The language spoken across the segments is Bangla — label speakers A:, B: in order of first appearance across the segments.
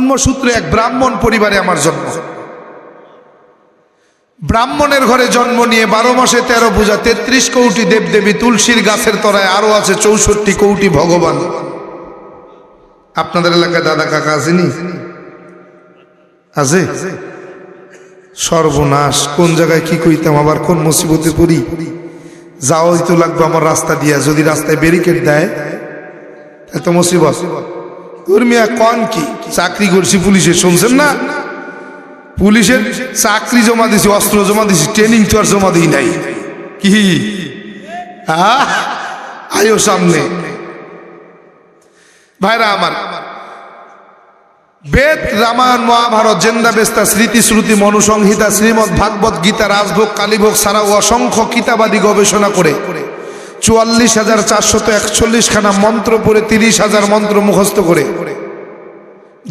A: জন্মসূত্রে এক ব্রাহ্মণ পরিবারে আমার জন্ম। ব্রাহ্মণের ঘরে জন্ম নিয়ে 12 মাসে 13 পূজা, 33 কোটি দেবদেবী, তুলসীর গাছের তলায় আরো আছে 64 কোটি ভগবান। আপনাদের এলাকায় দাদা কাকা আসেনি? আছে? সর্বনাশ, কোন জায়গায় কি কইতাম, আবার কোন মুসিবতে পড়ি। যাওয়াই তো লাগবে আমার রাস্তা দিয়া, যদি রাস্তায় ব্যারিকেড দেয় এত মুসিবত। মিয়া কন কি চাকরি করছি পুলিশে, শুনছেন না? পুলিশের চাকরি জমা দিছি, অস্ত্র জমা দিছি, ট্রেনিং তো আর জমা দিই নাই। কি আয়ো সামনে ভাইরা আমার। বেদ, রামায়ণ, মহাভারত, জেন্দা বেস্তা, স্মৃতি শ্রুতি, মনুসংহিতা, শ্রীমৎ ভাগবত গীতা, রাজভোগ, কালীভোগ ছাড়াও অসংখ্য কিতাবাদি গবেষণা করে 44,441 খানা মন্ত্র পড়ে 30,000 মন্ত্র মুখস্থ করে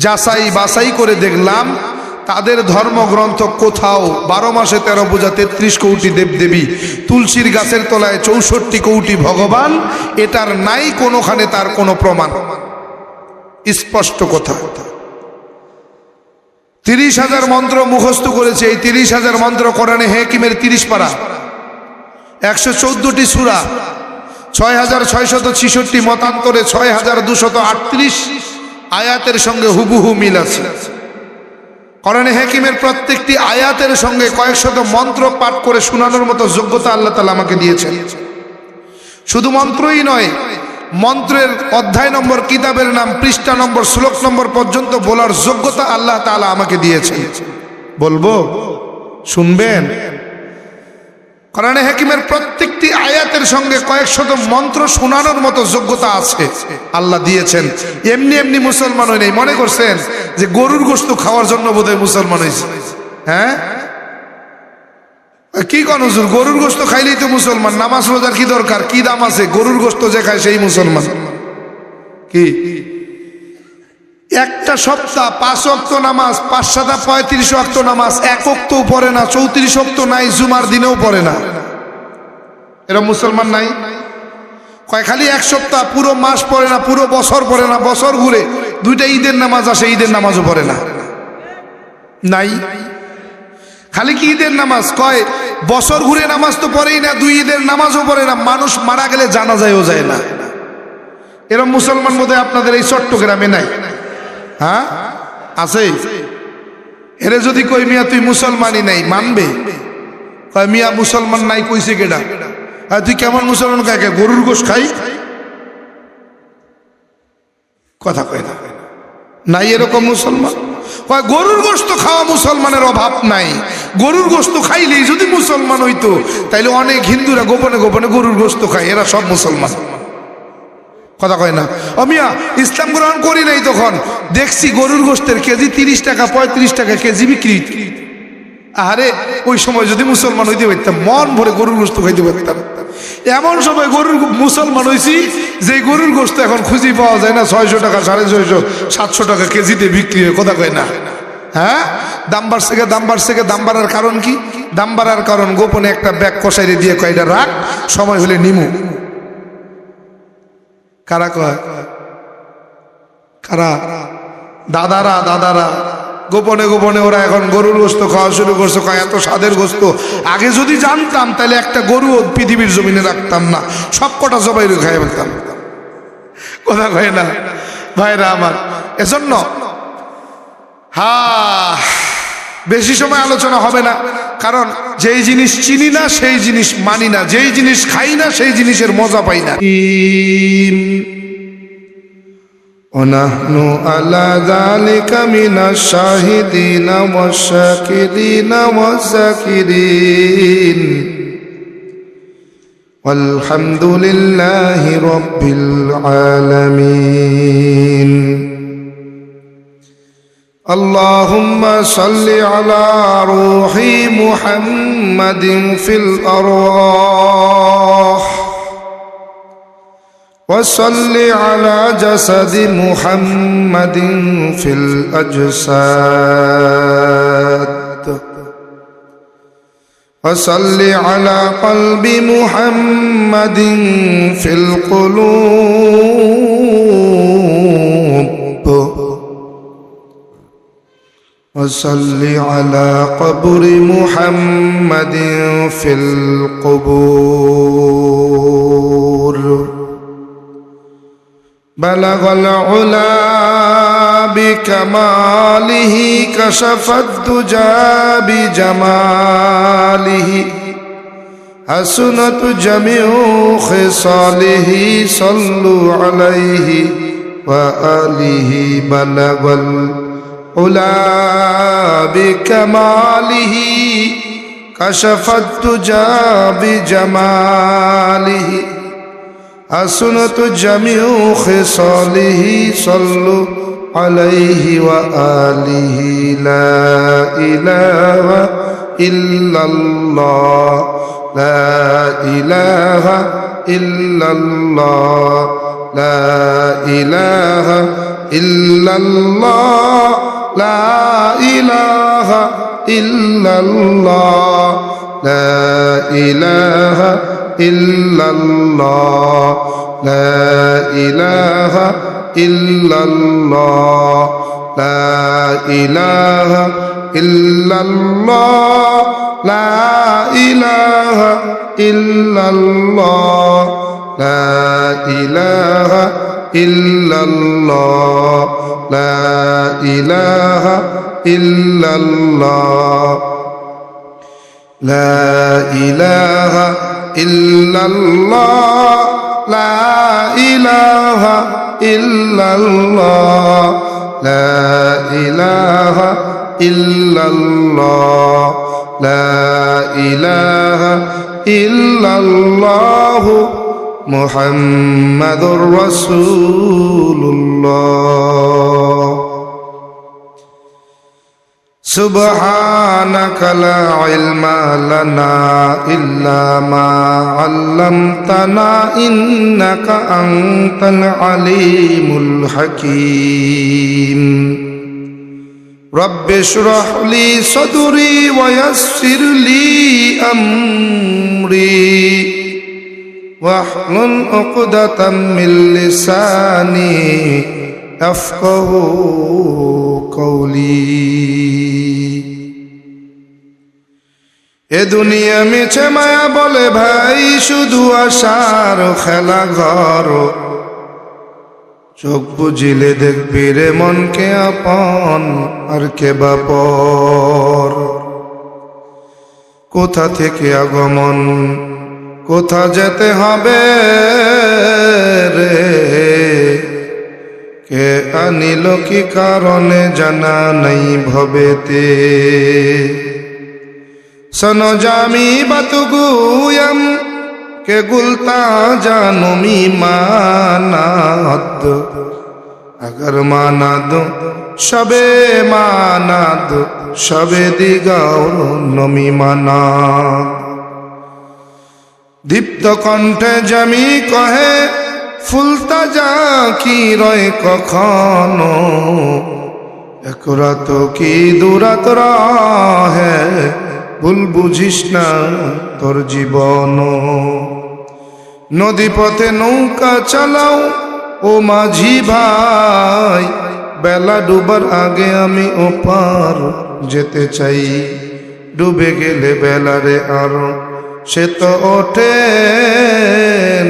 A: যাচাই বাছাই করে দেখলাম তাদের ধর্মগ্রন্থ কোথাও 12 মাসে 13 পূজা, 33 কোটি দেবদেবী, তুলসীর গাছের তলায় 64 কোটি ভগবান, এটার নাই কোনোখানে তার কোনো প্রমাণ। স্পষ্ট কথা। 30,000 মন্ত্র মুখস্থ করেছে। এই 30,000 মন্ত্র কোরআনে হাকিমের 30 পারা, 114টি সূরা, 6,666 মতান্তরে 6,238 আয়াতের সঙ্গে হুবহু মিল আছে। কোরআনে হাকিমের প্রত্যেকটি আয়াতের সঙ্গে কয়েক শত মন্ত্র পাঠ করে শোনানোর মতো যোগ্যতা আল্লাহ তাআলা আমাকে দিয়েছেন। শুধু মন্ত্রই নয়, মন্ত্রের অধ্যায় নম্বর, কিতাবের নাম, পৃষ্ঠা নম্বর, শ্লোক নম্বর পর্যন্ত বলার যোগ্যতা আল্লাহ তাআলা আমাকে দিয়েছেন। বলবো? শুনবেন? কোরআনে হাকিমের প্রত্যেকটি আয়াতের সঙ্গে কয়েক শত মন্ত্র শোনানোর মতো যোগ্যতা আছে, আল্লাহ দিয়েছেন। এমনি এমনি মুসলমান হই নাই। মনে করছেন যে গরুর গোশত খাওয়ার জন্য বোধহয় মুসলমান হয়েছে? হ্যাঁ, কি কোন হুজুর, গরুর গোশত খাইলেই তো মুসলমান, নামাজ রোজার কি দরকার? কি দাম আছে? গরুর গোশত যে খায় সেই মুসলমান। কি একটা সপ্তাহ 5 ওয়াক্ত নামাজ, 5-7 35 ওয়াক্ত নামাজ, 1 ওয়াক্তও পড়ে না, 34 ওয়াক্ত নাই, জুমার দিনেও পড়ে না, এরা মুসলমান নাই? কয় খালি এক সপ্তাহ, পুরো মাস পড়ে না, পুরো বছর পড়ে না, বছর ঘুরে 2টা ঈদের নামাজ আসে, ঈদের নামাজও পড়ে না, নাই? খালি কি ঈদের নামাজ? কয় বছর ঘুরে নামাজ তো পড়েই না, 2 ঈদের নামাজও পড়ে না, মানুষ মারা গেলে জানাজায়ও যায় না। এরকম মুসলমান বোধহয় আপনাদের এই চট্টগ্রামে নাই। হ্যাঁ, আছে? এরে যদি কই মিয়া তুই মুসলমানই নাই, মানবে? কয় মিয়া মুসলমান নাই কইছে কেডা? তুই কেমন মুসলমান? কাকে? গরুর গোশ খাই? কথা কয় না, নাই এরকম মুসলমান। কয় গরুর গোশত খাওয়া মুসলমানের অভাব নাই, গরুর গোশত খাইলেই যদি মুসলমান হইতো তাইলে অনেক হিন্দুরা গোপনে গোপনে গরুর গোশত খায়, এরা সব মুসলমান। কথা কয় না? ও মিয়া, ইসলাম গ্রহণ করি নাই তখন দেখছি গরুর গোশতের কেজি 30 টাকা 35 টাকা কেজি বিক্রি। আরে ওই সময় যদি মুসলমান হইতে পারতাম, মন ভরে গরুর গোশত খাইতে পারতাম। এমন সময় গরুর মুসলমান হয়েছি যে গরুর গোশত এখন খুঁজে পাওয়া যায় না, 600 টাকা, 650, 700 টাকা কেজিতে বিক্রি হয়। কথা কয় না? হ্যাঁ, দাম বাড়ছে, দাম বাড়ছে। দাম বাড়ার কারণ কি? দাম বাড়ার কারণ গোপনে একটা ব্যাগ কষাইরে দিয়ে কয় এটা রাখ, সময় হলে নিমু। কারা কয়? কারা? দাদারা। দাদারা গোপনে গোপনে ওরা এখন গরুর গোশত খাওয়া শুরু করছে। কয় এত স্বাদের গোশত, আগে যদি জানতাম তাহলে একটা গরু পৃথিবীর জমিনে রাখতাম না, সব কটা জবাই খাই ফেলতাম। কথা কয় না ভাইরা আমার? এজন্য বেশি সময় আলোচনা হবে না, কারণ যেই জিনিস চিনি না সেই জিনিস মানি না, যেই জিনিস খাই না সেই জিনিসের মজা পাই না। ওয়ানাহনু আলা যালিকা মিনাশ শাহিদিনা ওয়াশ-শাকিরিনা ওয়াজ-যাকিরিন ওয়ালহামদুলিল্লাহি রাব্বিল আলামিন। আল্লাহুম্মা সাল্লি আলা রূহি মুহাম্মাদিন ফিল আরওয়াহ وصل على جسد محمد في الأجساد وصل على قلب محمد في القلوب وصل على قبر محمد في القبور بلغ العلا بكماله كشف الدجى بجماله حسنت جميع خصاله صلوا عليه وآله بلغ العلا بكماله كشف الدجى بجماله حسنت جميع خصاله صلوا عليه وآله لا إله إلا الله لا إله إلا الله لا إله إلا الله لا إله إلا الله لا إله إلا الله لا إله إلا الله لا إله إلا الله لا إله إلا الله لا إله إلا الله لا إله إلا الله لا إله إلا الله لا إله إلا الله لا إله إلا الله لا إله إلا الله محمد رسول الله سبحانك لا علم لنا إلا ما علمتنا إنك أنت العليم الحكيم رب اشرح لي صدري ويسر لي أمري واحلل عقدة من لساني يفقه قولي এ দুনিয়া মিছে মায়া বলে ভাই শুধু আশার খেলা ঘর চোখ বুঝিলে দেখবি রে মনকে আপন আর কে বা পর কোথা থেকে আগমন কোথা যেতে হবে রে কে আনিল কি কারণে জানা নাই ভবেতে সনো জামি বাতুগুয়াম কে গুলতা জানুমি মানাদ अगर माना दो शबे माना दो शबे दिगाओ नमी माना दीप्त कण्ठे जमी कहे ফুলতা যা কি রয় কখনো এক রাত কি দুরাত রহে ভুল বুঝিস না তোর জীবন নদী পথে নৌকা চালাও ও মাঝি ভাই বেলা ডুবার আগে আমি ওপার যেতে চাই ডুবে গেলে বেলারে আর সে তো ওঠে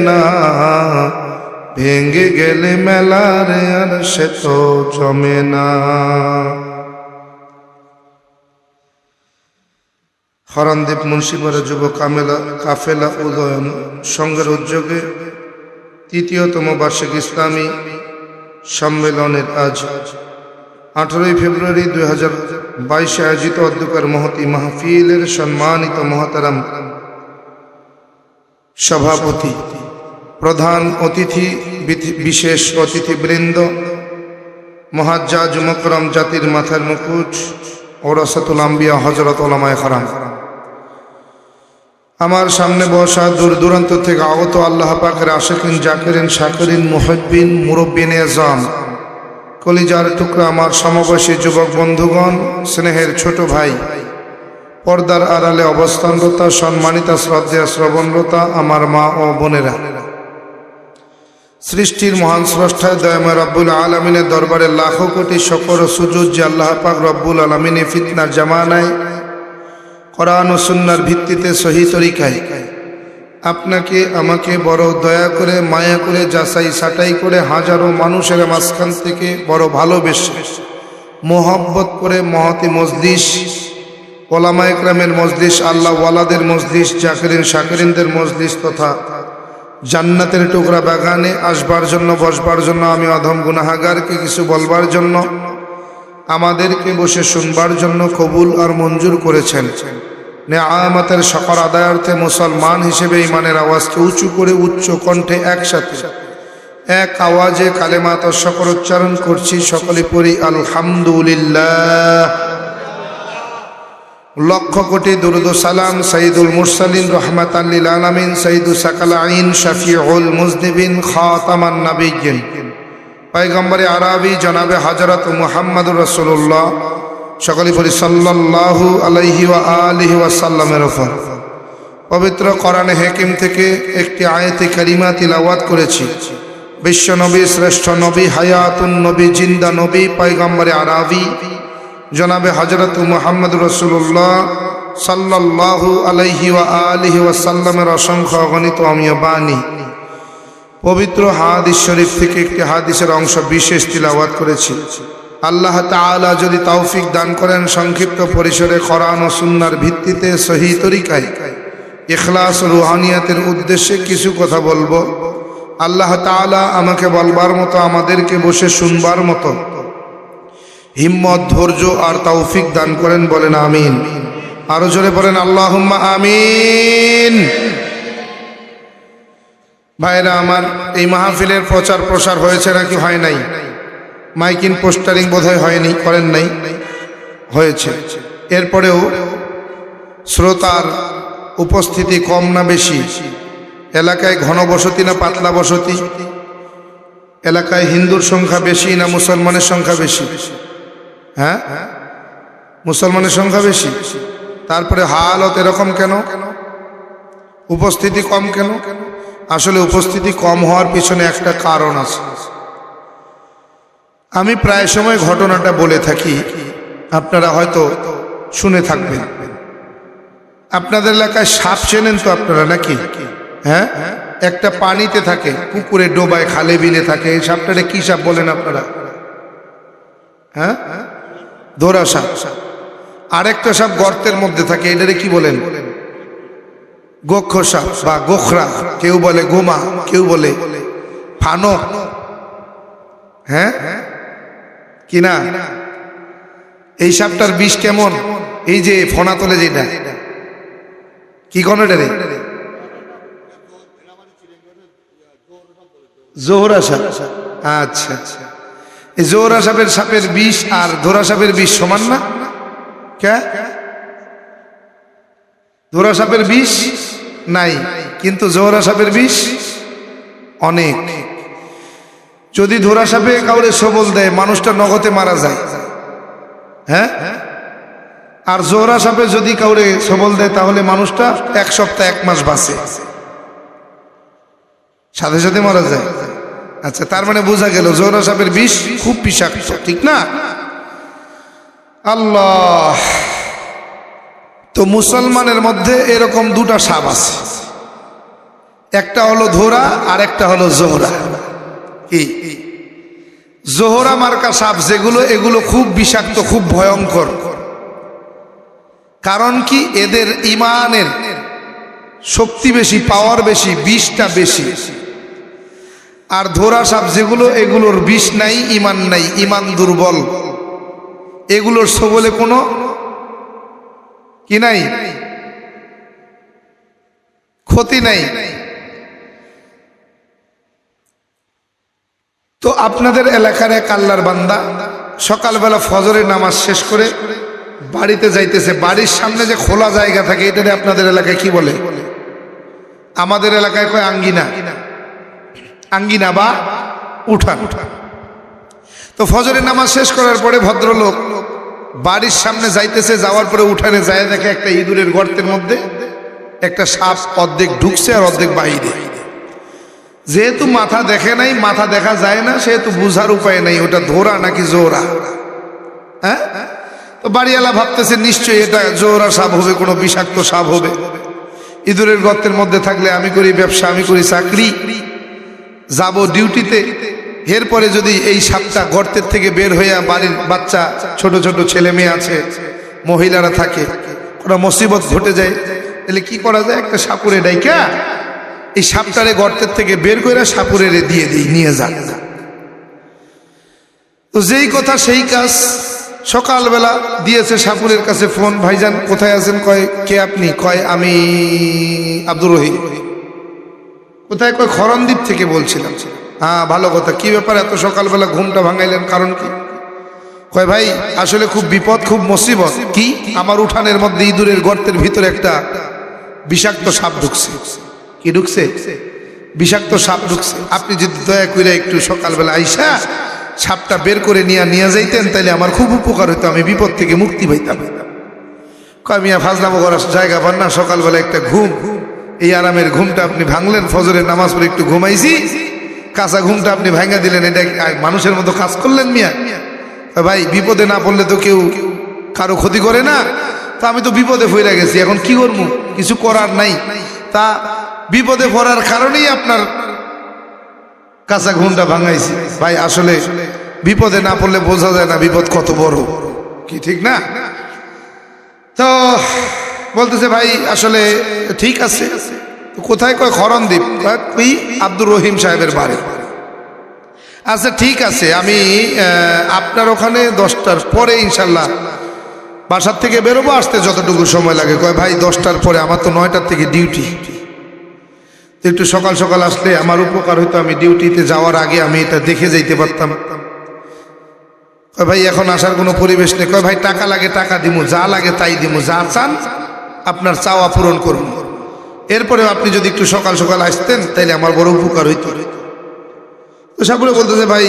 A: না ভেঙে গেলে মেলারে আর সে তো জমে না হরণদ্বীপ মুন্সিপাড়া যুব কাফেলা উদয়ন সংঘের উদ্যোগে তৃতীয়তম বার্ষিক ইসলামী সম্মেলনের আজ 18 ফেব্রুয়ারি 2022 আয়োজিত অধ্যকার মহতি মাহফিলের সম্মানিত মহতারাম সভাপতি প্রধান অতিথি বিশেষ অতিথিবৃন্দ মুহাজ্জাজ মুকরম জাতির মাথার মুকুট ওরাসাতুল আম্বিয়া হযরত উলামায়ে কেরাম আমার সামনে বসা দূর দূরান্ত থেকে আগত আল্লাহ পাকের আশিকিন জাকিরিন শাকিরিন মুহিব্বিন মুরব্বিন আযম কলিজার টুকরা আমার সমবয়সী যুবক বন্ধুগণ স্নেহের ছোট ভাই পর্দার আড়ালে অবস্থানরতা সম্মানিতা শ্রদ্ধেয় শ্রবণরতা আমার মা ও বোনেরা সৃষ্টির মহান স্রষ্টা দয়াময় রব্বুল আলমিনের দরবারে লাখো কোটি শকর ও সুজুদ যে আল্লাহ পাক রব্বুল আলমিনে ফিতনার জামানায় কোরআন ও সুন্নাহর ভিত্তিতে সহি তরিকায় আপনাকে আমাকে বড় দয়া করে মায়া করে যাচাই ছাঁটাই করে হাজারো মানুষের মাঝখান থেকে বড় ভালোবেসে মোহব্বত করে মহতি মজলিস ওলামা ইকরামের মজলিস আল্লাহ ওয়ালাদের মজলিস জাকিরিন শাকিরিনদের মজলিস তথা জান্নাতের টুকরা বাগানে আসবার জন্য বসবার জন্য আমি অধম গুনাহগারকে কিছু বলবার জন্য আমাদেরকে বসে শুনবার জন্য কবুল আর মঞ্জুর করেছেন। নেয়ামতের শকর আদায়ার্থে মুসলমান হিসেবে ইমানের আওয়াজকে উঁচু করে উচ্চ কণ্ঠে একসাথে এক আওয়াজে কালেমাত শকর উচ্চারণ করছি। সকলে পড়ি আলহামদুলিল্লাহ। লক্ষ কোটি দুরুদ সালাম সাইয়্যিদুল মুরসালিন রাহমাতাল লিল আলামিন সাইয়্যিদুস সাকালাইন শাফিউল মুজনিবিন খাতামান নাবিয়্যিন পয়গম্বরে আরবি জনাবে হযরত মুহাম্মদুর রাসূলুল্লাহ সকলে পড়ি সাল্লাল্লাহু আলাইহি ওয়া আলিহি ওয়াসাল্লামের উপর। পবিত্র কোরআনে হাকিম থেকে একটি আয়াতে কারিমা তিলাওয়াত করেছি। বিশ্ব নবী শ্রেষ্ঠ নবী হায়াতুন নবী জিন্দা নবী পয়গম্বরে আরবি জনাবে হযরত মুহাম্মদুর রাসূলুল্লাহ সাল্লাল্লাহু আলাইহি ওয়া আলিহি ওয়াসাল্লামের অসংখ্য অগণিত অমীয় বাণী পবিত্র হাদিস শরীফ থেকে একটি হাদিসের অংশ বিশেষ তিলাওয়াত করেছি। আল্লাহ তাআলা যদি তৌফিক দান করেন সংক্ষিপ্ত পরিসরে কোরআন ও সুন্নাহর ভিত্তিতে সহি তরিকায় ইখলাস ও রুহানিয়াতের উদ্দেশ্যে কিছু কথা বলবো। আল্লাহ তাআলা আমাকে বলবার মতো আমাদেরকে বসে শুনবার মতো হিম্মত ধৈর্য আর তৌফিক দান করেন, বলেন আমিন। আরো জোরে বলেন আল্লাহুম্মা আমিন। ভাইরা আমার, এই মাহফিলের প্রচার প্রসার হয়েছে নাকি হয় নাই? মাইকিং পোস্টারিং বোধহয় হয়নি, করেন নাই, হয়েছে। এরপরেও শ্রোতার উপস্থিতি কম না বেশি? এলাকায় ঘন বসতি না পাতলা বসতি? এলাকায় হিন্দুর সংখ্যা বেশি না মুসলমানের সংখ্যা বেশি? হ্যাঁ, মুসলমানের সংখ্যা বেশি। তারপরে হালত এরকম কেন? উপস্থিতি কম কেন? আসলে উপস্থিতি কম হওয়ার পিছনে একটা কারণ আছে। আমি প্রায় সময় ঘটনাটা বলে থাকি, আপনারা হয়তো শুনে থাকবেন। আপনাদের এলাকায় সাপ চেনেন তো আপনারা নাকি? হ্যাঁ, একটা পানিতে থাকে, পুকুরে ডোবায়, খালে বিলে থাকে। এই সাপটারে কি সাপ বলেন আপনারা? হ্যাঁ, ধরা সাপ। আরেকটা সাপ গর্তের মধ্যে থাকে, এটারে কি বলেন? গোক্ষ সাপ বা গোখরা, কেউ বলে গোমা, কেউ বলে ফানক। হ্যাঁ কিনা? এই সাপটার বিষ কেমন? এই যে ফনা তোলে যেটা, কি কোন এটারে? জোহরা সাপ। আচ্ছা, এই জোহরা সাপের বিষ আর ধরা সাপের বিষ সমান না? কে? ধরা সাপের বিষ নাই, কিন্তু জোহরা সাপের বিষ অনেক। যদি ধরা সাপে কাউরে সবল দেয়, মানুষটা নগদে মারা যায়। হ্যাঁ, আর জোহরা সাপে যদি কাউরে সবল দেয় তাহলে মানুষটা এক সপ্তাহ এক মাস বাঁচে, সাথে সাথে মারা যায়। আচ্ছা, তার মানে বোঝা গেল জোহরা সাপের বিষ খুব বিষাক্ত, ঠিক না? আল্লাহ। তো মুসলমানের মধ্যে এরকম দুটা সাপ আছে, একটা হলো ধরা আর একটা হলো জোহরা। কি? জোহরা মার্কা সাপ যেগুলো, এগুলো খুব বিষাক্ত, খুব ভয়ঙ্কর। কারণ কি? এদের ইমানের শক্তি বেশি, পাওয়ার বেশি, বিষটা বেশি। আর ধরা সাপ যেগুলো, এগুলোর বিষ নাই, ইমান নাই, ইমান দুর্বল। এগুলোর সবলে কোনো কি নাই, ক্ষতি নাই। তো আপনাদের এলাকার এক আল্লাহর বান্দা সকালবেলা ফজরের নামাজ শেষ করে বাড়িতে যাইতেছে। বাড়ির সামনে যে খোলা জায়গা থাকে, এটারে আপনাদের এলাকায় কি বলে? আমাদের এলাকায় কয় আঙ্গিনা। আঙ্গিনা বা উঠান। তো ফজরের নামাজ শেষ করার পরে ভদ্রলোক বাড়ির সামনে যাইতেছে, যাওয়ার পরে উঠানে যায় দেখে একটা ইঁদুরের গর্তের মধ্যে একটা সাপ অর্ধেক ঢুকছে আর অর্ধেক বাইরে। যেহেতু মাথা দেখে নাই, মাথা দেখা যায় না, সেহেতু বুঝার উপায় নাই ওটা ধোরা নাকি জোরা। হ্যাঁ, তো বাড়িওয়ালা ভাবতেছে নিশ্চয়ই এটা জোরা সাপ হবে, কোনো বিষাক্ত সাপ হবে। ইঁদুরের গর্তের মধ্যে থাকলে আমি করি ব্যবসা, আমি করি চাকরি, যাব ডিউটিতে, এরপরে যদি এই সাপটা গর্তের থেকে বের হইয়া বাড়ির বাচ্চা ছোট ছোট ছেলে মেয়ে আছে, মহিলারা থাকে, কোনো মুসিবত ঘটে যায়, তাহলে কি করা যায়? একটা সাপুরে ডাইকা এই সাপটারে গর্তের থেকে বের করে সাপুরে দিয়ে দিই, নিয়ে যান। তো যেই কথা সেই কাজ, সকালবেলা দিয়েছে সাপুরের কাছে ফোন, ভাইজান কোথায় আছেন? কয় কে আপনি? কয় আমি আব্দুর রহিম। কোথায়? কয় খরণদ্বীপ থেকে বলছিলাম। হ্যাঁ, ভালো কথা, কি ব্যাপার এত সকালবেলা ঘুমটা ভাঙাইলেন, কারণ কি? কয় ভাই আসলে খুব বিপদ, খুব মুসিবত। কি? আমার উঠানের মধ্যে ইঁদুরের গর্তের ভিতরে একটা বিষাক্ত সাপ ঢুকছে। কি ঢুকছে? বিষাক্ত সাপ ঢুকছে। আপনি যদি দয়া করে একটু সকালবেলা আইসা সাপটা বের করে নিয়ে যাইতেন, তাইলে আমার খুব উপকার হইতো, আমি বিপদ থেকে মুক্তি পাইতাম। কয় মিয়া ফাজলামো করার জায়গা পান না, সকালবেলা একটা ঘুম, এই আরামের ঘুমটা আপনি ভাঙলেন, ফজরের নামাজ পড়ে একটু ঘুমাইছি, কাঁচা ঘুমটা আপনি ভাঙা দিলেন, এটা মানুষের মতো কাজ করলেন মিয়া? ভাই বিপদে না পড়লে তো কেউ কারো ক্ষতি করে না, তা আমি তো বিপদে পড়ে গেছি, এখন কি করবো? কিছু করার নাই। তা বিপদে পড়ার কারণেই আপনার কাঁচা ঘুমটা ভাঙাইছি। ভাই আসলে বিপদে না পড়লে বোঝা যায় না বিপদ কত বড়, কি ঠিক না? তো বলতেছে ভাই আসলে ঠিক আছে, কোথায়? কয় খরণদ্বীপ। কই? আব্দুর রহিম সাহেবের বাড়ি। আচ্ছা ঠিক আছে, আমি আপনার ওখানে 10টার পরে ইনশাল্লাহ বাসার থেকে বেরোবো, আসতে যতটুকু সময় লাগে। কয় ভাই 10টার পরে, আমার তো 9টার থেকে ডিউটি, একটু সকাল সকাল আসলে আমার উপকার হইতো, আমি ডিউটিতে যাওয়ার আগে আমি এটা দেখে যাইতে পারতাম। কয় ভাই এখন আসার কোনো পরিবেশ নেই। কয় ভাই টাকা লাগে টাকা দিমু, যা লাগে তাই দিমু, যা চান আপনার চাওয়া পূরণ করুন, এরপরেও আপনি যদি একটু সকাল সকাল আসতেন তাইলে আমার বড় উপকার হইতো। তো সাপুরে বলতেছে ভাই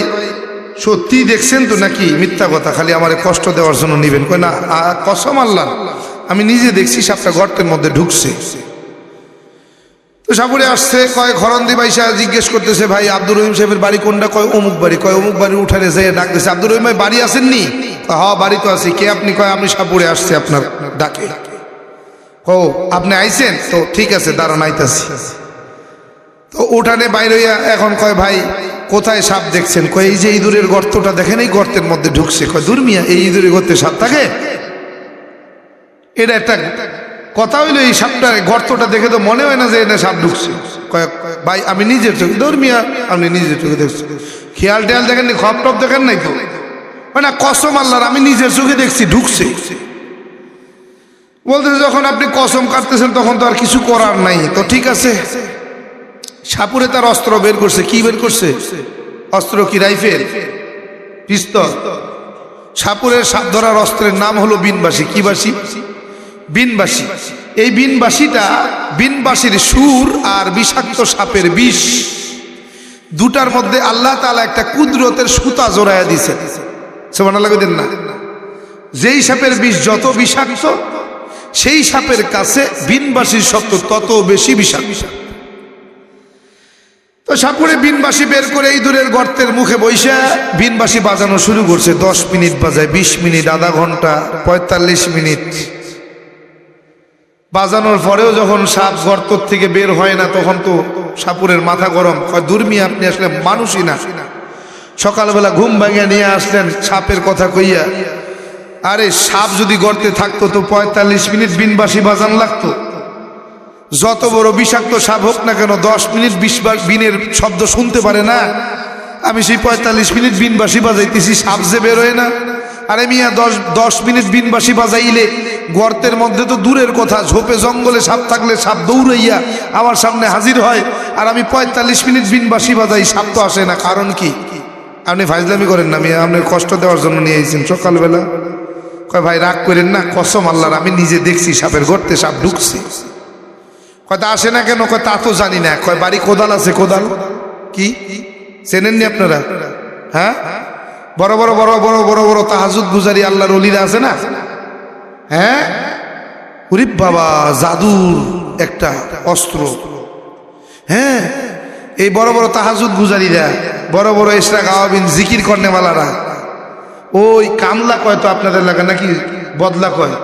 A: সত্যি দেখছেন তো নাকি মিথ্যা কথা, খালি আমার কষ্ট দেওয়ার জন্য নিবেন? কয় না, কসম আল্লাহ, আমি নিজে দেখছি সাপটা গর্তের মধ্যে ঢুকছে। তো সাপুরে আসছে, কয় খরণদ্বীপ আইসা জিজ্ঞেস করতেছে ভাই আব্দুর রহিম সাহেবের বাড়ি কোনটা? কয় অমুক বাড়ি। কয় অমুক বাড়ির উঠানে যেয়ে ডাক দিচ্ছে, আব্দুর রহিম ভাই বাড়ি আসেননি? হ্যাঁ বাড়ি তো আছি। কে আপনি? কয় আমি সাপুরে আসছি আপনার ডাকে। ও আপনি আইছেন তো, ঠিক আছে দাঁড়ান আইতাছি। তো উঠানে বাইরে হইয়া এখন কয় ভাই কোথায় সাপ দেখছেন? কয় এই যে ইঁদুরের গর্তটা দেখেন, এই গর্তের মধ্যে ঢুকছে। কয় দূর মিয়া, এই ইঁদুরের গর্তে সাপ থাকে? এটা একটা কথা হইলো, এই সাপটা গর্তটা দেখে তো মনে হয় না যে এটা সাপ ঢুকছে। কয় ভাই আমি নিজের চোখে, দূর মিয়া আপনি নিজের চোখে দেখছেন, খেয়াল টেয়াল দেখেননি, খপ টপ দেখেন নাই তো? না কসম আল্লাহর, আমি নিজের চোখে দেখছি ঢুকছে। বলতেছে যখন আপনি কসম কাটতেছেন তখন তো আর কিছু করার নাই। তো ঠিক আছে, সাপুরে তার অস্ত্র বের করছে। কি বের করছে? অস্ত্র কি? রাইফেল, পিস্তল। সাপুরের সাপ ধরার অস্ত্রের নাম হলো বিনবাসী। কি বাসি? বিনবাসী। এই বিনবাসীটা, বিনবাসীর সুর আর বিষাক্ত সাপের বিষ, দুটার মধ্যে আল্লাহ তাআলা একটা কুদরতের সুতা জোড়ায়া দিছে। সুবহানাল্লাহ দেন না? যেই সাপের বিষ যত বিষাক্ত, সেই সাপের কাছে বিনবাসীর শব্দ তত বেশি বিষাক্ত। তো সাপুরে বিনবাসী বের করে ইঁদুরের গর্তের মুখে বইসা বিনবাসী বাজানো শুরু করছে। 10 মিনিট বাজায়, 20 মিনিট, আধা ঘন্টা, 45 মিনিট বাজানোর পরেও যখন সাপ গর্ত থেকে বের হয় না, তখন তো সাপুরের মাথা গরম। দূর মিয়া আপনি আসলে মানুষই না, সকালবেলা ঘুম ভাঙিয়া নিয়ে আসলেন সাপের কথা কইয়া। আরে সাপ যদি গর্তে থাকতো তো 45 মিনিট বিনবাসী বাজান লাগতো। যত বড় বিষাক্ত সাপ হোক না কেন 10 মিনিট 20 বার বিনের শব্দ শুনতে পারে না। আমি সেই 45 মিনিট বিনবাসী বাজাইতেছি, সাপ যে বেরোয় না। আরে মিয়া 10 মিনিট বিনবাসী বাজাইলে গর্তের মধ্যে তো দূরের কথা, ঝোপে জঙ্গলে সাপ থাকলে সাপ দৌড়াইয়া আমার সামনে হাজির হয়, আর আমি 45 মিনিট বিনবাসী বাজাই, সাপ তো আসে না। কারণ কি? আপনি ফাজলামি করেন না মিয়া, আপনার কষ্ট দেওয়ার জন্য নিয়ে এসেছেন সকালবেলা। কয় ভাই রাগ করেন না, কসম আল্লাহর আমি নিজে দেখছি সাপের গর্তে সাপ ঢুকছে। কয় তা আসে না কেন? কয় তা তো জানি না। কয় বাড়ি কোদাল আছে? কোদাল কি চেনেননি আপনারা? হ্যাঁ, বড় বড় বড় বড় বড় বড় তাহাজ্জুদ গুজারি আল্লাহর ওলিরা আছে না? হ্যাঁ, ওরে বাবা, জাদুর একটা অস্ত্র। হ্যাঁ, এই বড় বড় তাহাজুদ গুজারিরা, বড় বড় ইশরাক আওয়াবিন জিকির করনেওয়ালারা, ওই কামলা কয় তো আপনাদের এলাকা নাকি বদলা কয়?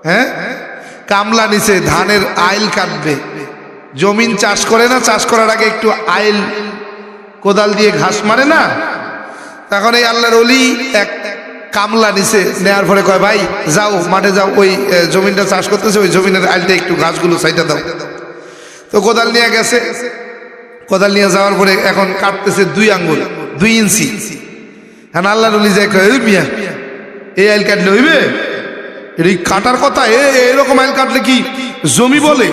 A: হ্যাঁ, কামলা নিচে ধানের আইল কাটবে, জমিন চাষ করে না, চাষ করার আগে একটু আইল কোদাল দিয়ে ঘাস মারে না, তখন এই আল্লাহর ওলি এক কামলা নিচে নেয়ার পরে কয় ভাই যাও মাঠে যাও, ওই জমিনটা চাষ করতেছে, ওই জমিনের আইলটা একটু ঘাসগুলো সাইডে দাও। তো কোদাল নিয়ে গেছে, কোদাল নিয়ে যাওয়ার পরে এখন কাটতেছে 2 আঙ্গুল 2 ইঞ্চি। হ্যাঁ, আল্লাহর ওলি যায় কয় মিয়া এই আইল কাটলে হইবে? এই কাটার কথা, এরকম আইল কাটলে কি জমি বলে?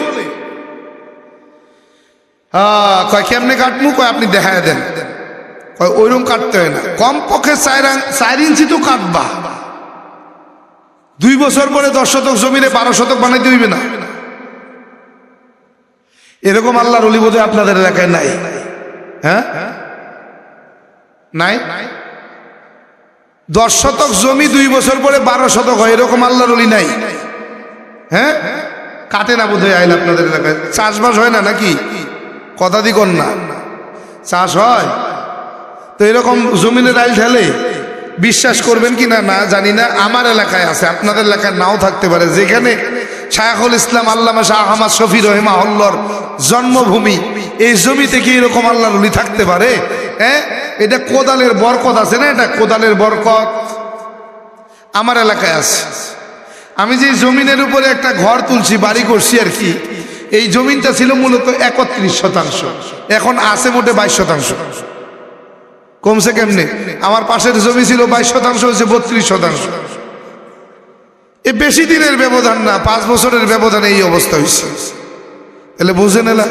A: কয় কেমনে কাটমু? কয় আপনি দেখায় দেন। কয় ওইরকম কাটতে হয় না, কমপক্ষে 4 ইঞ্চি তো কাটবা। 2 বছর পরে 10 শতক জমিরে 12 শতক বানাইতে হইবে না? এরকম আল্লাহর ওলি বোধহয় আপনাদের এলাকায় নাই। হ্যাঁ, নাই। 10 শতক জমি 2 বছর পরে 12 শতক হয়, এরকম আল্লাহর ওলি নাই। হ্যাঁ, কাটে না বোধহয় আইল আপনাদের এলাকায়। চাষবাস হয় না নাকি? কথা দি কর না, চাষ হয় তো এরকম জমিনের আইল ঢেলে বিশ্বাস করবেন কি না না জানি না, আমার এলাকায় আছে, আপনাদের এলাকায় নাও থাকতে পারে। যেখানে শায়খুল ইসলাম আল্লামা শাহ আহমদ শফি রহিমাহুল্লাহর জন্মভূমি, এই জমিতে কি এরকম আল্লাহর ওলি থাকতে পারে? হ্যাঁ, এটা কোদালের বরকত আছে না, এটা কোদালের বরকত আমার এলাকায় আছে। আমি যে জমিনের উপরে একটা ঘর তুলছি, বাড়ি করছি আর কি, এই জমিনটা ছিল মূলত 31 শতাংশ, এখন আছে মোটে 22 শতাংশ। কমছে কেমনে? আমার পাশের জমি ছিল 22 শতাংশ, হয়েছে 32 শতাংশ। এ বেশি দিনের ব্যবধান না, 5 বছরের ব্যবধানে এই অবস্থা হয়েছে। তাহলে বুঝেন এলা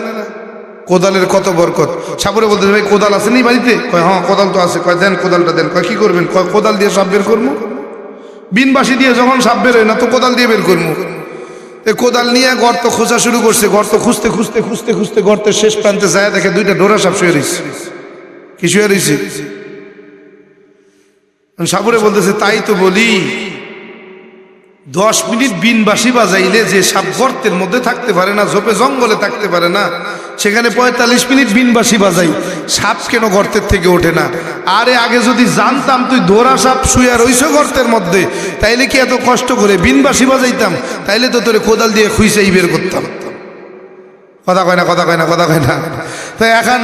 A: কোদালের কত বরকত। সাপুরে বলতে ভাই কোদাল আছে নি বাড়িতে? কয় হ্যাঁ কোদাল তো আছে। কয় দেন কোদালটা দেন। কয় কি করবেন? কয় কোদাল দিয়ে সাপ বের করবো, বিনবাসী দিয়ে যখন সাপ বের হয় না তো কোদাল দিয়ে বের করবো। কোদাল নিয়ে গর্ত খোঁজা শুরু করছে, গর্ত খুঁজতে খুঁজতে খুঁজতে খুঁজতে গর্তের শেষ প্রান্তে যায়, দেখে 2টা ডোরা সাপ শুয়ে রয়েছে। কি শুয়ে রয়েছে? সাপুরে বলতেছে তাই তো বলি, 10 মিনিট বিনবাসী বাজাইলে যে সাপ গর্তের মধ্যে থাকতে পারে না, ঝোপে জঙ্গলে থাকতে পারে না, সেখানে 45 মিনিট বিনবাসী বাজাই, সাপ কেন গর্তের থেকে ওঠে না? আরে আগে যদি জানতাম তুই ধরা সাপ শুয়ে রইছ গর্তের মধ্যে, তাইলে কি এত কষ্ট করে বিনবাসী বাজাইতাম? তাইলে তো তোরে কোদাল দিয়ে খুইসাই বের করতাম। কথা কয় না, কথা কয় না, কথা কয় না। তো এখন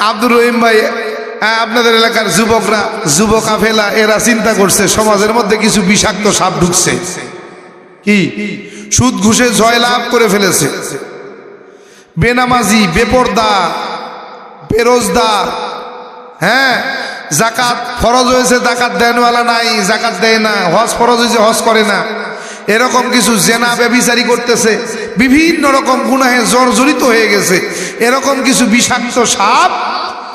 A: আব্দুর রহিম ভাই, আপনাদের এলাকার যুবকরা, যুব কাফেলা, এরা চিন্তা করছে সমাজের মধ্যে কিছু বিষাক্ত সাপ ঢুকছে। কি? সুদ ঘুষে জয় লাভ করে ফেলেছে, বেনামাজি, বেপর্দা, বেরোজগার। হ্যাঁ, জাকাত ফরজ হয়েছে, জাকাত দেনওয়ালা নাই, জাকাত দেয় না। হজ ফরজ হয়েছে, হজ করে না। এরকম কিছু জেনা ব্যভিচারী করতেছে, বিভিন্ন রকম গুনাহে জর্জরিত হয়ে গেছে। এরকম কিছু বিষাক্ত সাপ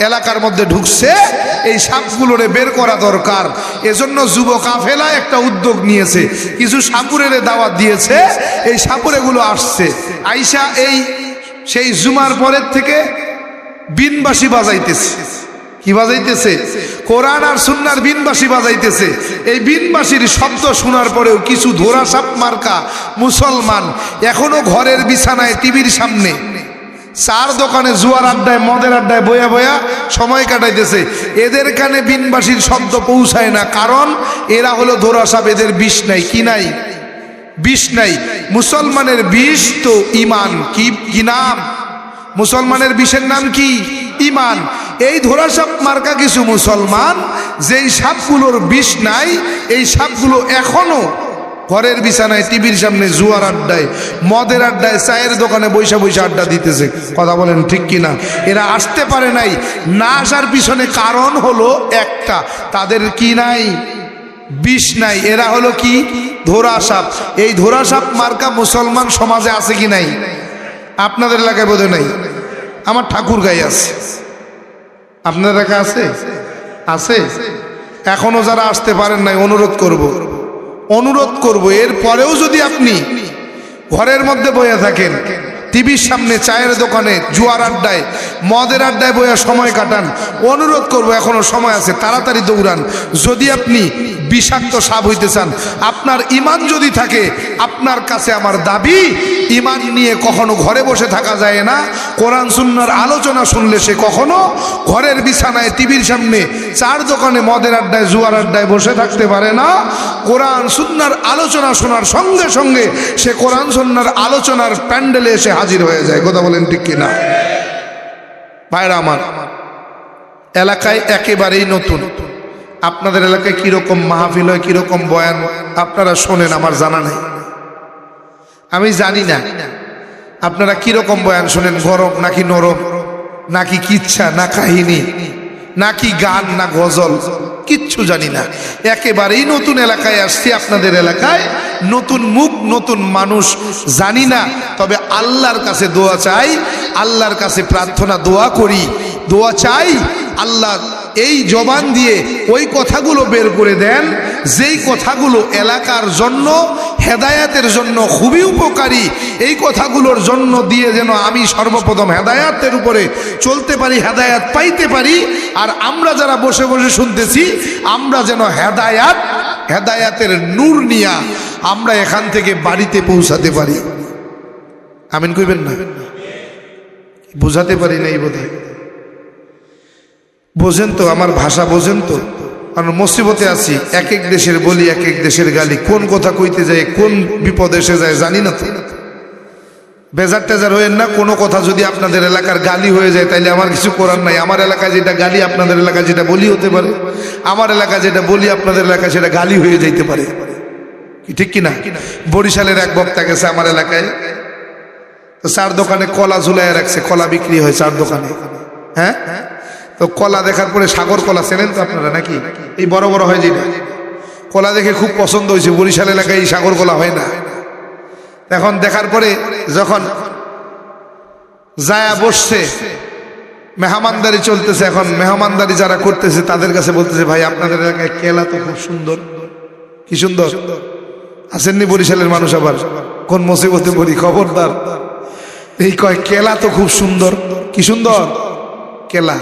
A: এলাকার মধ্যে ঢুকছে, এই সাপগুলোরে বের করা দরকার। এজন্য যুব কাফেলা একটা উদ্যোগ নিয়েছে, কিছু সাপুরের দাওয়াত দিয়েছে। এই সাপুরেগুলো আসছে, আইসা এই সেই জুমার পরের থেকে বিনবাসী বাজাইতেছে। কি বাজাইতেছে? কোরআন আর সুন্নাহর বিনবাসী বাজাইতেছে। এই বিনবাসীর শব্দ শোনার পরেও কিছু ধরা সাপ মার্কা মুসলমান এখনো ঘরের বিছানায়, টিভির সামনে, চার দোকানে, জুয়ার আড্ডায়, মদের আড্ডায় বয়া বয়া সময় কাটাইতেছে। এদের কানে বিনবাসীর শব্দ পৌঁছায় না, কারণ এরা হলো ধরা সাপ, এদের বিষ নাই। কি নাই? বিষ নাই। মুসলমানের বিষ তো ইমান। কি নাম? মুসলমানের বিষের নাম কি? ইমান। এই ধরা সাপ মার্কা কিছু মুসলমান, যেই সাপগুলোর বিষ নাই, এই সাপগুলো এখনো ঘরের বিছানায়, টিভির সামনে, জুয়ার আড্ডায়, মদের আড্ডায়, চায়ের দোকানে বৈশা বৈশা আড্ডা দিতেছে। কথা বলেন ঠিক কিনা? এরা আসতে পারে নাই। না আসার পিছনে কারণ হলো একটা, তাদের কি নাই? বিষ নাই। এরা হলো কি? ধরা সাপ। এই ধরা সাপ মার্কা মুসলমান সমাজে আছে কি নাই? আপনাদের এলাকায় বোধহয় নাই, আমার ঠাকুর গায়ে আছে। আপনাদের এলাকায় আছে? আছে। এখনো যারা আসতে পারেন নাই, অনুরোধ করব, এর পরেও যদি আপনি ঘরের মধ্যে বসে থাকেন, টিভির সামনে, চায়ের দোকানে, জুয়ার আড্ডায়, মদের আড্ডায় বইয়া সময় কাটান, অনুরোধ করবো এখনো সময় আছে, তাড়াতাড়ি দৌড়ান। যদি আপনি বিষাক্ত সাপ হইতে চান, আপনার ইমান যদি থাকে, আপনার কাছে আমার দাবি, ইমান নিয়ে কখনো ঘরে বসে থাকা যায় না। কোরআন সুন্নাহর আলোচনা শুনলে সে কখনো ঘরের বিছানায়, টিভির সামনে, চার দোকানে, মদের আড্ডায়, জুয়ার আড্ডায় বসে থাকতে পারে না। কোরআন সুন্নাহর আলোচনা শোনার সঙ্গে সঙ্গে সে কোরআন সুন্নাহর আলোচনার প্যান্ডেলে এসে হাজির হয়ে যায়। কথা বলেন ঠিক কিনা? ভাইরা আমার, এলাকায় একেবারেই নতুন। আপনাদের এলাকায় কিরকম মাহফিল হয়, কিরকম বয়ান আপনারা শোনেন আমার জানা নেই, আমি জানি না আপনারা কিরকম বয়ান শোনেন, গরম নাকি নরম, নাকি কিচ্ছা না কাহিনী, নাকি গান না গজল, কিচ্ছু জানি না। একেবারেই নতুন এলাকায় আসছি, আপনাদের এলাকায় নতুন মুখ, নতুন মানুষ, জানি না। তবে আল্লাহর কাছে দোয়া চাই, আল্লাহর কাছে প্রার্থনা দোয়া করি, দোয়া চাই আল্লাহ এই জবান দিয়ে ওই কথাগুলো বের করে দেন যেই কথাগুলো এলাকার জন্য, হেদায়াতের জন্য খুবই উপকারী। এই কথাগুলোর জন্য দিয়ে যেন আমি সর্বপ্রথম হেদায়াতের উপরে চলতে পারি, হেদায়াত পাইতে পারি। আর আমরা যারা বসে বসে শুনতেছি, আমরা যেন হেদায়াতের নূর নিয়া আমরা এখান থেকে বাড়িতে পৌঁছাতে পারি। আমিন কইবেন না? বুঝাতে পারি নাই বোধহয়। বোঝেন তো আমার ভাষা, বোঝেন তো? কারণ মুসিবতে আছি, এক এক দেশের বলি, এক এক দেশের গালি, কোন কথা কইতে যায়, কোন বিপদ এসে যায় জানি না তো। বেজার টেজার হইেন না। কোনো কথা যদি আপনাদের এলাকার গালি হয়ে যায় তাইলে আমার কিছু করার নাই। আমার এলাকায় যেটা গালি আপনাদের এলাকায় যেটা বলি হতে পারে, আমার এলাকায় যেটা বলি আপনাদের এলাকায় সেটা গালি হয়ে যাইতে পারে, কি ঠিক কিনা? বরিশালের এক বক্তা গেছে আমার এলাকায়, তো চার দোকানে কলা ঝুলাইয়া রাখছে, কলা বিক্রি হয় চার দোকানে। হ্যাঁ, তো কলা দেখার পরে, সাগর কলা চেনেন তো আপনারা নাকি? এই বড় বড় হয় যেটা, কলা দেখে খুব পছন্দ হয়েছে। বরিশাল এলাকায় এই সাগর কলা হয় না। এখন দেখার পরে যখন যায়া বসছে, মেহমানদারি চলতেছে, এখন মেহমানদারি যারা করতেছে তাদের কাছে বলতেছে, ভাই আপনাদের এলাকায় কেলা তো খুব সুন্দর। কি সুন্দর? আসেননি বরিশালের মানুষ? আবার কোন মুসিবতে পড়ি, খবরদার। এই কয় কেলা তো খুব সুন্দর। কি সুন্দর কেলা?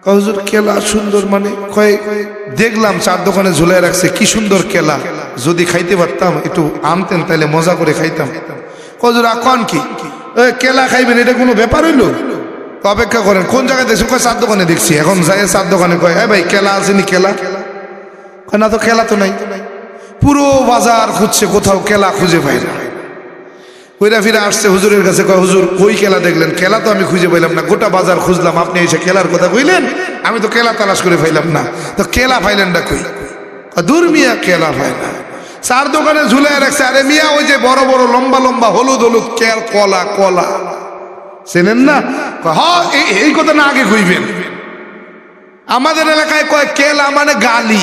A: হুজুর কেলা সুন্দর মানে? কয় দেখলাম চার দোকানে ঝুলাই রাখছে, কি সুন্দর কেলা, যদি খাইতে পারতাম, একটু আনতেন তাহলে মজা করে খাইতাম। হুজুর এখন কি কেলা খাইবেন, এটা কোনো ব্যাপার হইলো? অপেক্ষা করেন, কোন জায়গায় দেখছেন? কয় চার দোকানে দেখছি। এখন যাই চার দোকানে, কয় ভাই কেলা আসেনি? কেলা কয় না তো, কেলা তো নাই। পুরো বাজার খুঁজছে, কোথাও কেলা খুঁজে পাই না। কইরা ফিরে আসছে হুজুরের কাছে, কয় হুজুর কই কেলা দেখলেন? কেলা তো আমি খুঁজে পাইলাম না, গোটা বাজার খুঁজলাম, আপনি এসে কেলার কথা কইলেন, আমি তো কেলা তালাশ করে পাইলাম না। তো কেলা পাইলেন না কই? দূর মিয়া, কেলা পাই না। চার দোকানে ঝুলাই রাখছে। আরে মিয়া, ওই যে বড় বড় লম্বা লম্বা হলুদ হলুদ কলা, কলা চেনেন না? হ্যাঁ, এই কথা না আগে কইবেন। আমাদের এলাকায় কয় কেলা মানে গালি।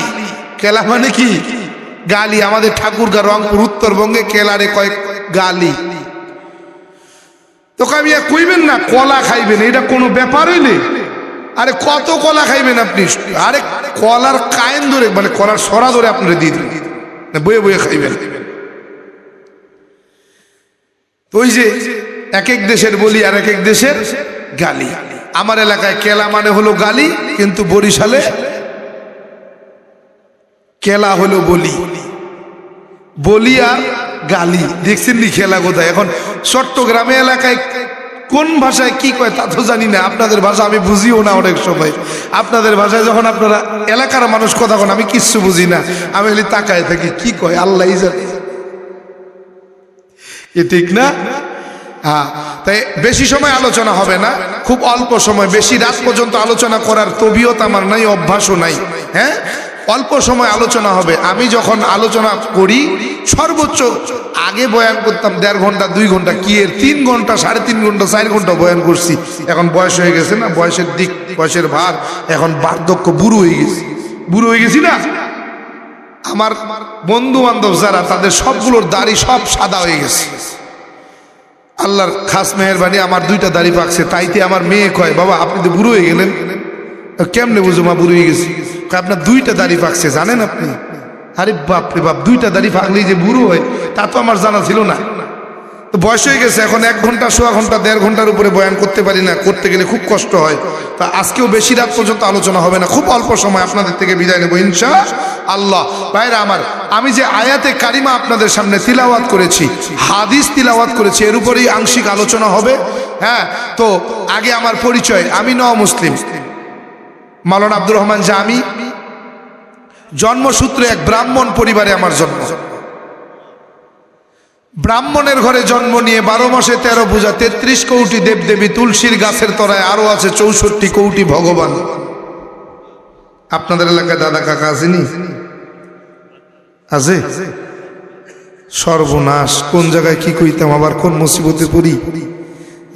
A: কেলা মানে কি? গালি। আমাদের ঠাকুরগাঁ, রংপুর, উত্তরবঙ্গে কেলারে কয় গালি। তো কামিয়া কইবেন না কলা খাইবেন, এটা কোনো ব্যাপার হইলে? আরে কত কলা খাইবেন আপনি? আরে কলার কায়েন ধরে, মানে কলার সরা ধরে আপনারা দিয়ে দিবেন, বয়ে বয়ে খাইবেন। তো ওই যে এক এক দেশের বলি আর এক এক দেশের গালি। আমার এলাকায় কেলা মানে হলো গালি, কিন্তু বরিশালে কেলা হলো বলি। বলি আর গালি, দেখছেন নি খেলা কোথায়? এখন চট্টগ্রামে এলাকায় কোন ভাষায় কি কয় তা তো জানি না। আপনাদের ভাষা আমি বুঝিও না অনেক সময়। আপনাদের ভাষায় যখন আপনারা এলাকার মানুষ কথা কন, আমি কিচ্ছু বুঝি না, আমি খালি তাকায় থাকি কি কয়, আল্লাহই জানে। ঠিক না? হ্যাঁ, তাই বেশি সময় আলোচনা হবে না, খুব অল্প সময়, বেশি রাত পর্যন্ত আলোচনা করার তবিয়ত আমার নাই, অভ্যাসও নাই। হ্যাঁ, অল্প সময় আলোচনা হবে। আমি যখন আলোচনা করি সর্বোচ্চ আগে বয়ান করতাম 1.5 ঘন্টা 2 ঘন্টা, কি এর 3 ঘন্টা 3.5 ঘন্টা 4 ঘন্টা বয়ান করছি। এখন বয়স হয়ে গেছে না, বয়সের দিক, বয়সের ভার, এখন বার্ধক্য, বুড়ো হয়ে গেছি না। আমার বন্ধু বান্ধব যারা, তাদের সবগুলোর দাড়ি সব সাদা হয়ে গেছে। আল্লাহর খাস মেহেরবানি, আমার 2টা দাড়ি পাকছে। তাইতে আমার মেয়ে কয়, বাবা আপনি তো বুড়ো হয়ে গেলেন। কেমনে বুঝো মা বুড়ো হয়ে গেছি? আপনার 2টা দাড়ি পাকছে, জানেন আপনি? আরে বাপ রে বাপ, 2টা দাড়ি পাকলেই যে বুড়ো হয় তা তো আমার জানা ছিল না। তো বয়স হয়ে গেছে, এখন 1 ঘন্টা সোয়া ঘন্টা 1.5 ঘন্টার উপরে বয়ান করতে পারি না, করতে গেলে খুব কষ্ট হয়। তা আজকেও বেশি রাত পর্যন্ত আলোচনা হবে না, খুব অল্প সময় আপনাদের থেকে বিদায় নেব ইনশাআল্লাহ। ভাইরা আমার, আমি যে আয়াতে কারিমা আপনাদের সামনে তিলাওয়াত করেছি, হাদিস তিলাওয়াত করেছি, এর উপরেই আংশিক আলোচনা হবে। হ্যাঁ, তো আগে আমার পরিচয়, আমি মুসলিম মাওলানা আব্দুর রহমান জামি। জন্মসূত্রে এক ব্রাহ্মণ পরিবারে আমার জন্ম। ব্রাহ্মণের ঘরে জন্ম নিয়ে 12 মাসে 13 পূজা, 33 কোটি দেবদেবী, তুলসীর গাছের তলায় আরো আছে 64 কোটি ভগবান। আপনাদের এলাকায় দাদা কাকা আসেনি? আছে? সর্বনাশ, কোন জায়গায় কি কইতাম, আবার কোন মুসিবতে পড়ি।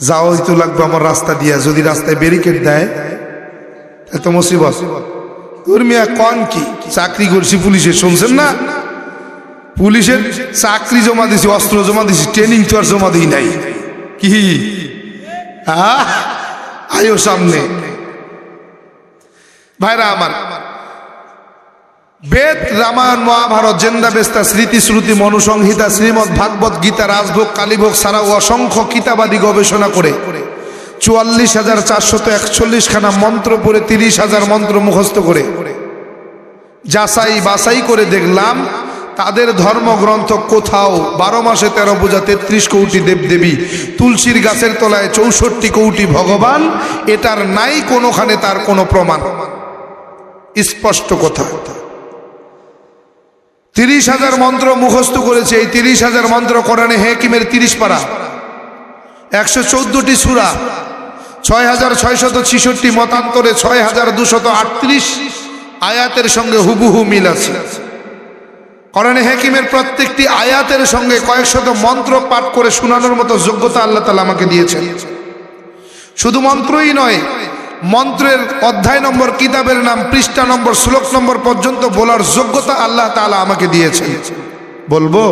A: যাওয়াই তো লাগবে আমার রাস্তা দিয়া, যদি রাস্তায় ব্যারিকেড দেয় এত মুসিবত। মিয়া কন কি চাকরি করছি পুলিশে, শুনছেন না? পুলিশের চাকরি জমা দিছি, অস্ত্র জমা দিছি, ট্রেনিং তো আর জমা দিই নাই। কি আয়ো সামনে। ভাইরা আমার, বেদ, রামায়ণ, মহাভারত, জেন্দা বেস্তা, স্মৃতি শ্রুতি, মনুসংহিতা, শ্রীমদ ভাগবত গীতা, রাজভোগ, কালীভোগ ছাড়াও অসংখ্য কিতাবাদি গবেষণা করে 44,441 খানা মন্ত্র পড়ে 30,000 মন্ত্র মুখস্থ করে যাচাই বাছাই করে দেখলাম তাদের ধর্মগ্রন্থ কোথাও 12 মাসে 13 পূজা, 33 কোটি দেবদেবী, তুলসীর গাছের তলায় 64 কোটি ভগবান, এটার নাই কোনোখানে তার কোনো প্রমাণ। স্পষ্ট কথা। 30,000 মন্ত্র মুখস্থ করেছে। এই 30,000 মন্ত্র কোরআনে হাকিমের 30 পারা, 114টি সূরা, 6,666 মতান্তরে 6,238 আয়াতের সঙ্গে হুবহু মিল আছে। কোরআনে হাকিমের প্রত্যেকটি আয়াতের সঙ্গে কয়েক শত মন্ত্র পাঠ করে শোনানোর মতো যোগ্যতা আল্লাহ তাআলা আমাকে দিয়েছেন। শুধু মন্ত্রই নয়, মন্ত্রের অধ্যায় নম্বর, কিতাবের নাম, পৃষ্ঠা নম্বর, শ্লোক নম্বর পর্যন্ত বলার যোগ্যতা আল্লাহ তাআলা আমাকে দিয়েছেন। বলবো?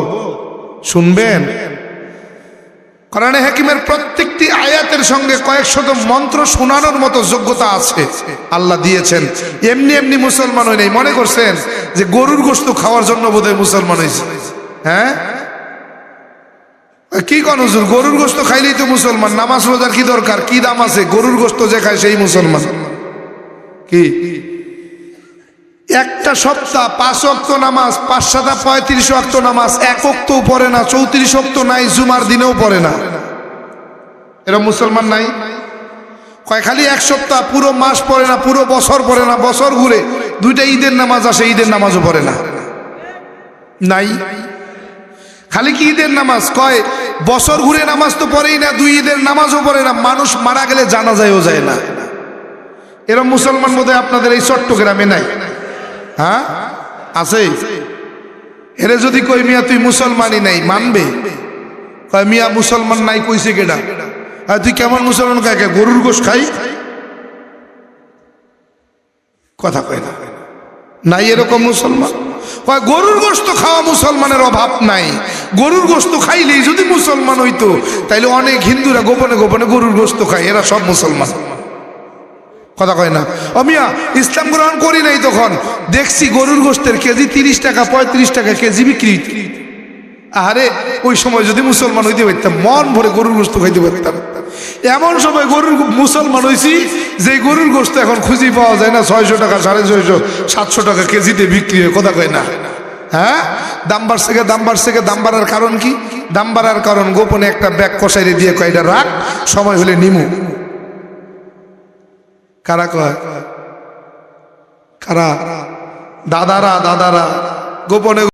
A: শুনবেন? কোরআনে হাকিমের প্রত্যেকটি আয়াতের সঙ্গে কয়েক শত মন্ত্র শোনানোর মতো যোগ্যতা আছে, আল্লাহ দিয়েছেন। এমনি এমনি মুসলমান হই নাই। মনে করছেন যে গরুর গোশত খাওয়ার জন্য বোধহয় মুসলমান হয়েছে? হ্যাঁ, কি কোন হুজুর, গরুর গোশত খাইলেই তো মুসলমান, নামাজ রোজার কি দরকার, কি দাম আছে? গরুর গোশত যে খায় সেই মুসলমান। কি একটা সপ্তাহ 5 ওয়াক্ত নামাজ, 5-7 35 ওয়াক্ত নামাজ, 1 ওয়াক্তও পড়ে না, 34 ওয়াক্ত নাই, জুমার দিনেও পড়ে না, এরা মুসলমান নাই? কয় খালি 1 সপ্তাহ, পুরো মাস পড়ে না, পুরো বছর পড়ে না, বছর ঘুরে 2টা ঈদের নামাজ আসে, ঈদের নামাজও পড়ে না। নাই? খালি কি ঈদের নামাজ? কয় বছর ঘুরে নামাজ তো পড়েই না, 2 ঈদের নামাজও পড়ে না, মানুষ মারা গেলে জানাজায়ও যায় না। এরকম মুসলমান বোধহয় আপনাদের এই চট্টগ্রামে নাই। হ্যাঁ, আছে? এরে যদি কই মিয়া তুই মুসলমানই নাই, মানবে? কয় মিয়া মুসলমান নাই কইছে কেডা? আর তুই কেমন মুসলমান? কাকে? গরুর গোশ খাই? কথা কয় না, নাই এরকম মুসলমান। কয় গরুর গোশত খাওয়া মুসলমানের অভাব নাই। গরুর গোশত খাইলেই যদি মুসলমান হইতো, তাইলে অনেক হিন্দুরা গোপনে গোপনে গরুর গোশত খায়, এরা সব মুসলমান। কথা কয় না। ও মিয়া, ইসলাম গ্রহণ করি নাই তখন দেখছি গরুর গোশতের কেজি 30 টাকা 35 টাকা কেজি বিক্রি। আরে ওই সময় যদি মুসলমান হইতে পারতাম, মন ভরে গরুর গোশত খাইতে পারতাম। এমন সময় গরুর মুসলমান হয়েছি যে গরুর গোশত এখন খুঁজে পাওয়া যায় না, 600 টাকা, 650, 700 টাকা কেজিতে বিক্রি হয়। কথা কয় না? হ্যাঁ, দাম বাড়ছে, দাম বাড়ছে। দাম বাড়ার কারণ কি? দাম বাড়ার কারণ গোপনে একটা ব্যাগ কষাইরে দিয়ে কয় এটা রাখ, সময় হলে নিমু। কারা কয়? কারা? দাদারা গোপনে